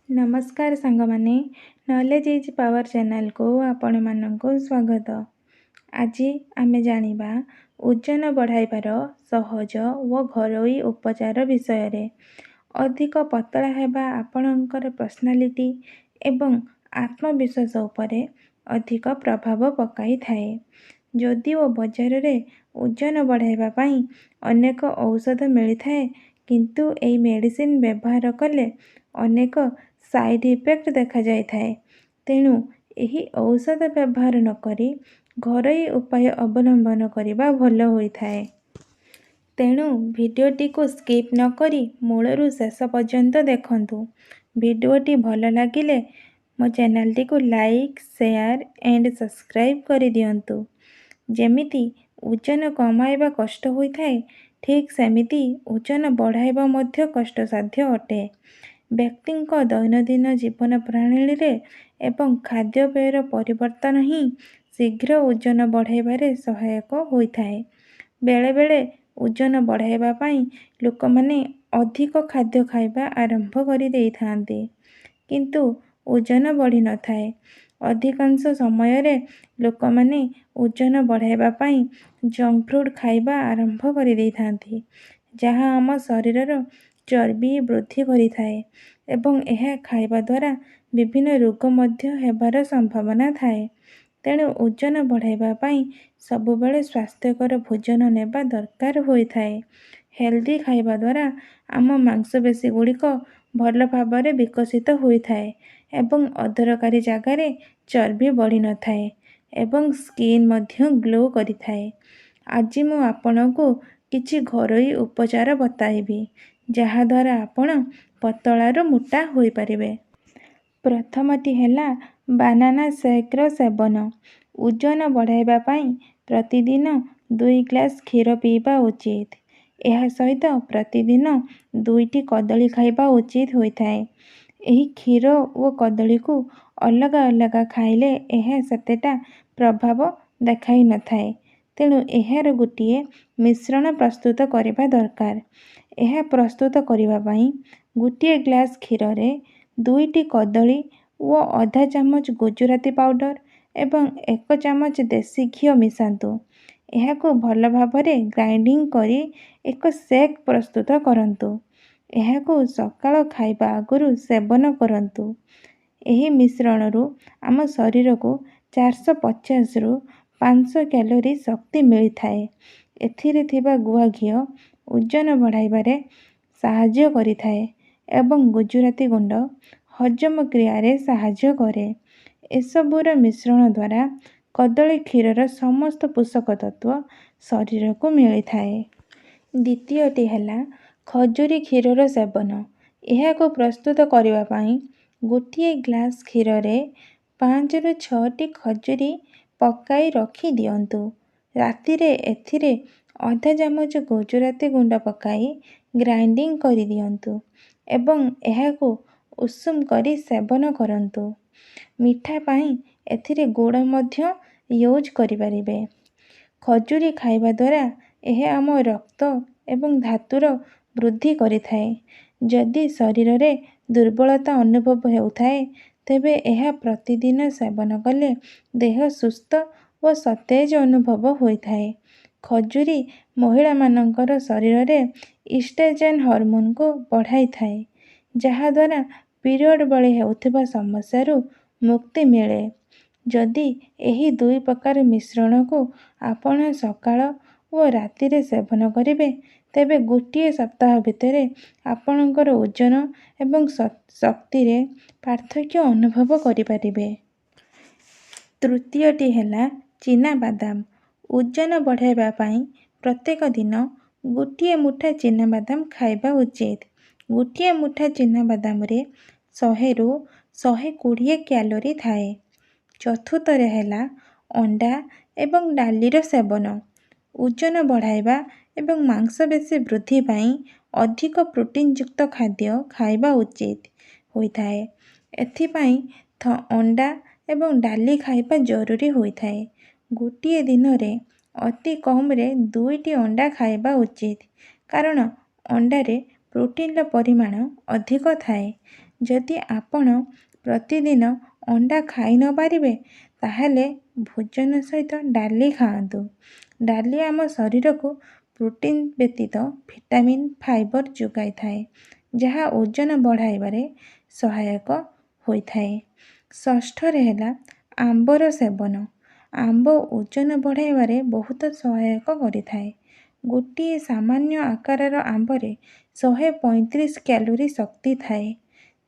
नमस्कार सांगमाने knowledge is power channel को आपण मानक स्वागत। आज आमे जानिबा ओजन बढ़ाइबार सहज व घरोई उपचार विषय रे। अधिक पतला हेबा आपणकर पर्सनालिटी एवं आत्मविश्वास उपरे अधिक प्रभाव पकाई थाए। जदिओ बजार रे ओजन बढ़ाइबा पई अनेक औषध मिली थाए, किंतु एई मेडिसिन व्यवहार कले अनेक साइड इफेक्ट देखा जाय थाए। तेणु एही औषध व्यवहार न करी घरोई उपाय अवलंबन करिबा भल होई थाए। तेणु भिडियोटी को स्किप न करी मूलरू शेष पर्यंत देखंतु। भिडियोटी भल लागिले मो चैनलटी को लाइक शेयर एंड सब्सक्राइब कर दियंतु। जेमिति ओजन कमाइबा कष्ट होई थाए, ठीक सेमिति ओजन बढ़ाइबा मध्य कष्टसाध्य अटे। व्यक्तिंक दैनंदिन जीवन प्रणाली रे एवं खाद्यपेयर परिवर्तन ही शीघ्र ओजन बढ़ाइबारे सहायक होई थाए। बेले बेले ओजन बढ़ाइबा पई लोक माने अधिक खाद्य खाइबा आरंभ करि देइथांती, किंतु ओजन बढ़ी न थाए। अधिकांश समय रे लोक माने ओजन बढ़ाइबा पई जंक फूड खाइबा आरंभ करि देइथांती, जहाँ आम शरीरर चर्बी वृद्धि करिथाए एवं यह खाइबा द्वारा विभिन्न रोग मध्य हेबार संभावना थाए। तेणु ओजन बढ़ाइबा पई सबुबेले स्वास्थ्यकर भोजन नेबा दरकार होई थाए। हेल्दी खाइबा द्वारा आम मांसपेशी गुड़िक भल भाव विकसित होई थाए एवं अदरकारी जगार चर्बी बढ़ी न थाए एवं स्किन मध्य ग्लो करिथाए। आज मु आपनकु किछि घरोई उपचार बताइबी, जहा द्वारा आपण पतलारू मोटा होई परिबे। प्रथमटी हेला बानाना शेक रो सेवन। ओजन बढ़ाइबा पई प्रतिदिन 2 ग्लास क्षीर पीबा उचित। यह सहित प्रतिदिन 2टी कदली खाइबा उचित होई थाए। एही क्षीर ओ कदली को अलग अलग खाइले यह सेतेटा प्रभाव देखाई न थाए। तेणु एहार गोटिए मिश्रण प्रस्तुत करिबा दरकार। यह प्रस्तुत करिबा पई गोटिए ग्लास क्षीर रे 2टी कदली ओ आधा चामच गुजराती पाउडर एवं 1 चामच देसी घी मिसांतु। एहाको भल भावरे ग्राइंडिंग करी एक शेक प्रस्तुत करंतु। एहाको सकाळ खाइबा आगुरु सेवन करंतु। एही मिश्रणरू आम शरीर को 450 रु 500 कैलोरी शक्ति मिली थाए। एथिरे थिबा गुआ घी ओजन बढ़ाइबारे साहाय्य करिथाए एवं गुजराती गुंड हजम क्रियारे साहाय्य करे। एसबुर मिश्रण द्वारा कदली क्षीरर समस्त पोषक तत्व शरीर को मिली थाए। द्वितीयटी हेला खजूरी क्षीरर सेवन। एहाको प्रस्तुत करिबा पई गोटिए ग्लास क्षीर रे 5 रु 6टी खजूरी पकाई रखी दियंतु। राति रे एथिरे आधा चामच गुजराती गुंड पकाई ग्राइंडिंग करि दियंतु एवं एहाको उषुम करी सेवन करंतु। मिठा पई एथिरे गुड़ मध्य यूज करि परिबे। खजूरी खाइबा द्वारा यह आम रक्त एवं धातुर वृद्धि करिथाए। जदि शरीर रे दुर्बलता अनुभव हेउथाए, तेबे यह प्रतिदिन सेवन कले देह सुस्थ व सतेज अनुभव होइथाए। खजूरी महिला मानकर शरीर रे इस्ट्रोजेन हार्मोन को बढ़ाई थाए, जहा द्वारा पीरियड बेले हेउथिबा समस्यारू मुक्ति मिले। जदि एही दुई प्रकार मिश्रण को आपण सकाळ ओ राति रे सेवन करिबे, तेबे गोटिए सप्ताह भितरे आपणकर ओजन एवं शक्ति रे पार्थक्य अनुभव करि परिबे। तृतीयटी हेला चीना बादाम। ओजन बढ़ाइबा पई प्रत्येक दिन गोटिए मुठा चीना बादाम खाइबा उचित। गोटिए मुठा चीना बादाम रे 100 रु 120 कैलोरी थाए। चतुर्थरे हेला अंडा एवं डालीर सेवन। ओजन बढ़ाइबा एवं मांसपेशी वृद्धि पई अधिक प्रोटीन युक्त खाद्य खाइबा उचित होइथाए। एथिपई अंडा एवं डाली खाइबा जरूरी होइथाए। गोटिए दिन रे अति कम रे 2टी अंडा खाइबा उचित, कारण अंडा रे प्रोटीन परिमाण अधिक थाए, ଯଦି ଆପଣ ପ୍ରତିଦିନ ଅଣ୍ଡା ଖାଇ ନ ପାରିବେ ତାହେଲେ ଭୋଜନ ସହିତ ଡାଲି ଖାଆନ୍ତୁ। ଡାଲି ଆମ ଶରୀରକୁ ପ୍ରୋଟିନ୍ ବ୍ୟତୀତ ଭିଟାମିନ୍ ଫାଇବର ଯୋଗାଇଥାଏ, ଯାହା ଓଜନ ବଢ଼ାଇବାରେ ସହାୟକ ହୋଇଥାଏ। ଷଷ୍ଠରେ ହେଲା ଆମ୍ବର ସେବନ। ଆମ୍ବ ଓଜନ ବଢ଼ାଇବାରେ ବହୁତ ସହାୟକ କରିଥାଏ। ଗୋଟିଏ ସାମାନ୍ୟ ଆକାରର ଆମ୍ବରେ 135 କ୍ୟାଲୋରି ଶକ୍ତି ଥାଏ।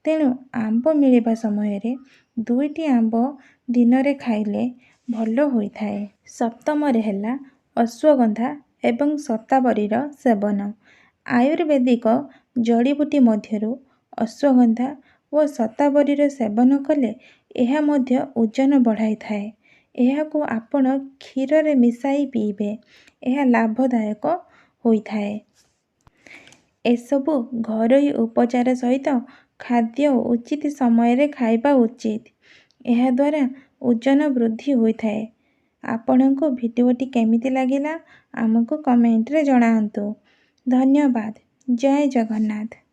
ତେଣୁ ଆମ୍ବ ମିଳିବା ସମୟରେ 2ଟି ଆମ୍ବ ଦିନରେ ଖାଇଲେ ଭଲ ହୋଇଥାଏ। ସପ୍ତମରେ ହେଲା ଅଶ୍ୱଗନ୍ଧା ଏବଂ ଶତାବରୀର ସେବନ। ଆୟୁର୍ବେଦିକ ଜଡ଼ିବୁଟି ମଧ୍ୟରୁ ଅଶ୍ୱଗନ୍ଧା ଓ ଶତାବରୀର ସେବନ କଲେ ଏହା ମଧ୍ୟ ଓଜନ ବଢ଼ାଇଥାଏ। ଏହାକୁ ଆପଣ କ୍ଷୀରରେ ମିଶାଇ ପିଇବେ। ଏହା ଲାଭଦାୟକ ହୋଇଥାଏ। ଏସବୁ ଘରୋଇ ଉପଚାର ସହିତ ଖାଦ୍ୟ ଉଚିତ ସମୟରେ ଖାଇବା ଉଚିତ। ଏହାଦ୍ୱାରା ଓଜନ ବୃଦ୍ଧି ହୋଇଥାଏ। ଆପଣଙ୍କୁ ଭିଡ଼ିଓଟି କେମିତି ଲାଗିଲା ଆମକୁ କମେଣ୍ଟରେ ଜଣାନ୍ତୁ। ଧନ୍ୟବାଦ। ଜୟ ଜଗନ୍ନାଥ।